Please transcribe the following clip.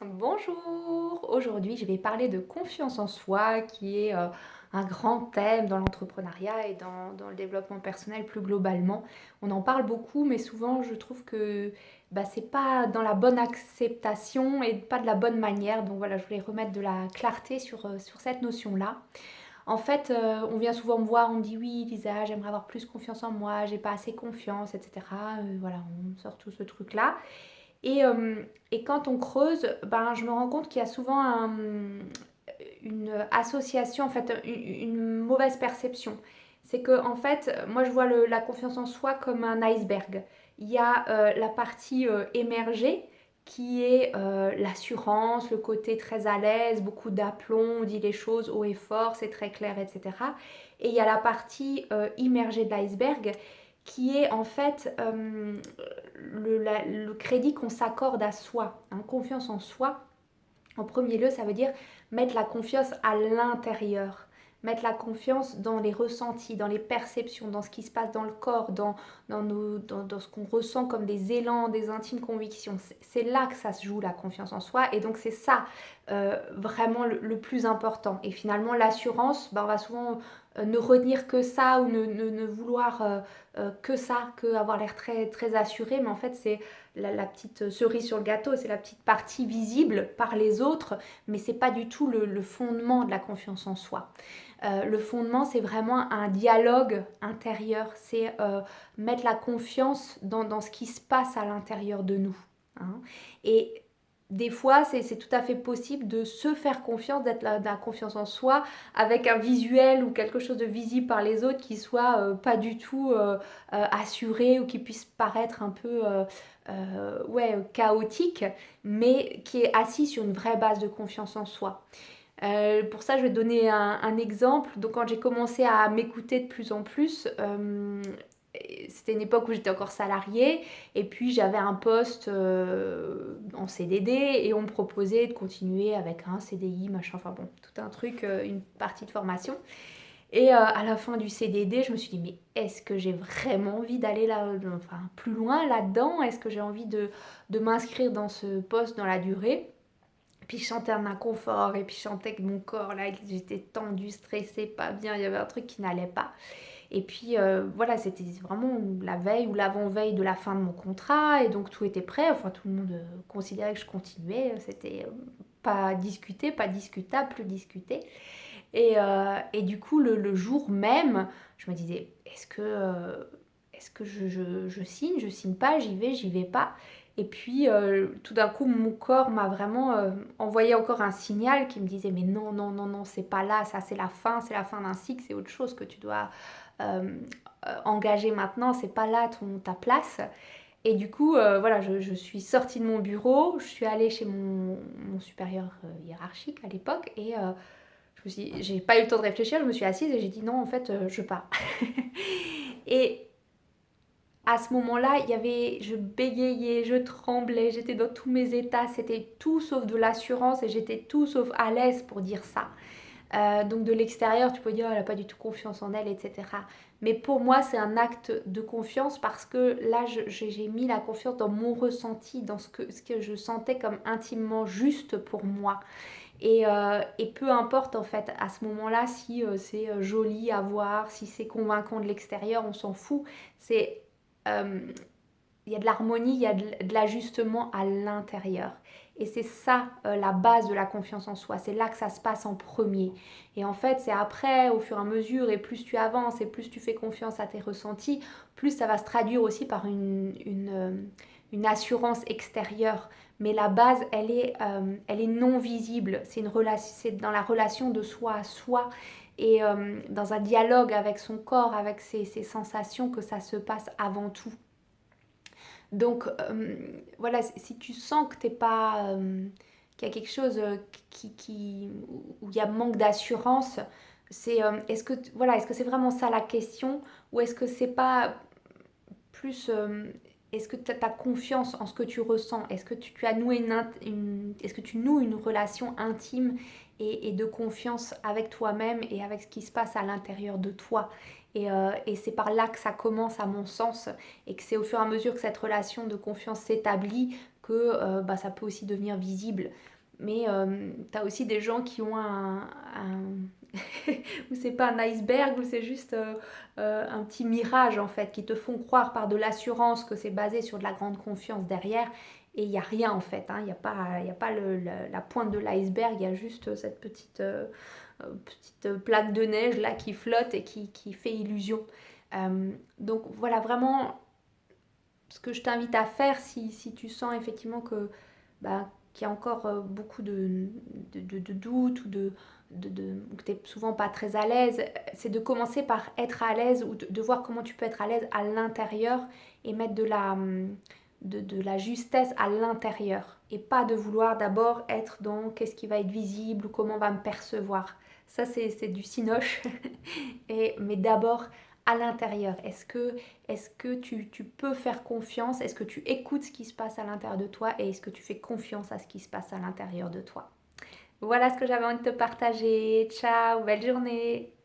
Bonjour! Aujourd'hui, je vais parler de confiance en soi, qui est un grand thème dans l'entrepreneuriat et dans le développement personnel plus globalement. On en parle beaucoup, mais souvent, je trouve que c'est pas dans la bonne acceptation et pas de la bonne manière. Donc voilà, je voulais remettre de la clarté sur cette notion-là. En fait, on vient souvent me voir, on me dit oui, Lisa, j'aimerais avoir plus confiance en moi, j'ai pas assez confiance, etc. Voilà, on sort tout ce truc-là. Et, euh, et quand on creuse, je me rends compte qu'il y a souvent une association, en fait, une mauvaise perception. C'est que, en fait, moi je vois la confiance en soi comme un iceberg. Il y a la partie émergée qui est l'assurance, le côté très à l'aise, beaucoup d'aplomb, on dit les choses haut et fort, c'est très clair, etc. Et il y a la partie immergée de l'iceberg qui est en fait le crédit qu'on s'accorde à soi, hein, confiance en soi. En premier lieu, ça veut dire mettre la confiance à l'intérieur, mettre la confiance dans les ressentis, dans les perceptions, dans ce qui se passe dans le corps, dans ce qu'on ressent comme des élans, des intimes convictions. C'est là que ça se joue, la confiance en soi, et donc c'est ça vraiment le plus important. Et finalement, l'assurance, on va souvent ne retenir que ça ou ne vouloir que ça, que avoir l'air très, très assuré, mais en fait c'est la petite cerise sur le gâteau, c'est la petite partie visible par les autres, mais c'est pas du tout le fondement de la confiance en soi. Le fondement, c'est vraiment un dialogue intérieur, c'est mettre la confiance dans ce qui se passe à l'intérieur de nous, hein. Et des fois, c'est tout à fait possible de se faire confiance, d'être de la confiance en soi, avec un visuel ou quelque chose de visible par les autres qui soit pas du tout assuré ou qui puisse paraître un peu chaotique, mais qui est assis sur une vraie base de confiance en soi. Pour ça, je vais donner un exemple. Donc, quand j'ai commencé à m'écouter de plus en plus, c'était une époque où j'étais encore salariée, et puis j'avais un poste en CDD, et on me proposait de continuer avec un CDI, machin, enfin bon, tout un truc, une partie de formation. Et à la fin du CDD, je me suis dit, mais est-ce que j'ai vraiment envie d'aller là, enfin, plus loin là-dedans? Est-ce que j'ai envie de m'inscrire dans ce poste dans la durée? Puis je sentais un inconfort, et puis je sentais que mon corps, là, j'étais tendue, stressée, pas bien, il y avait un truc qui n'allait pas. Et puis voilà, c'était vraiment la veille ou l'avant-veille de la fin de mon contrat, et donc tout était prêt, enfin tout le monde considérait que je continuais, c'était pas discuté, pas discutable, plus discuté. Et du coup, le jour même, je me disais, est-ce que je signe, je signe pas, j'y vais pas. Et puis, tout d'un coup, mon corps m'a vraiment envoyé encore un signal qui me disait, mais non, non, non, non, c'est pas là, ça c'est la fin d'un cycle, c'est autre chose que tu dois euh, engager maintenant, c'est pas là ta place. Et du coup, voilà, je suis sortie de mon bureau, je suis allée chez mon supérieur hiérarchique à l'époque, et j'ai pas eu le temps de réfléchir, je me suis assise et j'ai dit non, en fait, je pars. Et à ce moment-là, je bégayais, je tremblais, j'étais dans tous mes états, c'était tout sauf de l'assurance, et j'étais tout sauf à l'aise pour dire ça. Donc de l'extérieur, tu peux dire, oh, elle n'a pas du tout confiance en elle, etc. Mais pour moi, c'est un acte de confiance, parce que là, j'ai mis la confiance dans mon ressenti, dans ce que je sentais comme intimement juste pour moi. Et peu importe en fait à ce moment-là si c'est joli à voir, si c'est convaincant de l'extérieur, on s'en fout. C'est euh, il y a de l'harmonie, il y a de l'ajustement à l'intérieur. Et c'est ça la base de la confiance en soi. C'est là que ça se passe en premier. Et en fait, c'est après, au fur et à mesure, et plus tu avances et plus tu fais confiance à tes ressentis, plus ça va se traduire aussi par une assurance extérieure. Mais la base, elle est non visible. C'est dans la relation de soi à soi, et dans un dialogue avec son corps, avec ses sensations, que ça se passe avant tout. Donc voilà, si tu sens que t'es pas, qu'il y a quelque chose où il y a manque d'assurance, c'est voilà, est-ce que c'est vraiment ça la question, ou est-ce que c'est pas plus est-ce que tu as confiance en ce que tu ressens? Est-ce que tu as noué est-ce que tu noues une relation intime et de confiance avec toi-même et avec ce qui se passe à l'intérieur de toi? Et c'est par là que ça commence, à mon sens, et que c'est au fur et à mesure que cette relation de confiance s'établit que ça peut aussi devenir visible. Mais tu as aussi des gens qui ont ou c'est pas un iceberg, ou c'est juste un petit mirage en fait, qui te font croire par de l'assurance que c'est basé sur de la grande confiance derrière. Et il n'y a rien en fait, hein. Il n'y a pas la pointe de l'iceberg, il y a juste cette petite plaque de neige là qui flotte et qui fait illusion. Donc voilà, vraiment, ce que je t'invite à faire si tu sens effectivement qu'il y a encore beaucoup de doutes, ou que tu n'es souvent pas très à l'aise, c'est de commencer par être à l'aise, ou de voir comment tu peux être à l'aise à l'intérieur et mettre de la justesse à l'intérieur, et pas de vouloir d'abord être dans qu'est-ce qui va être visible ou comment on va me percevoir. Ça, c'est du cinoche. Mais d'abord à l'intérieur. Est-ce que tu peux faire confiance? Est-ce que tu écoutes ce qui se passe à l'intérieur de toi? Et est-ce que tu fais confiance à ce qui se passe à l'intérieur de toi? Voilà ce que j'avais envie de te partager. Ciao, belle journée!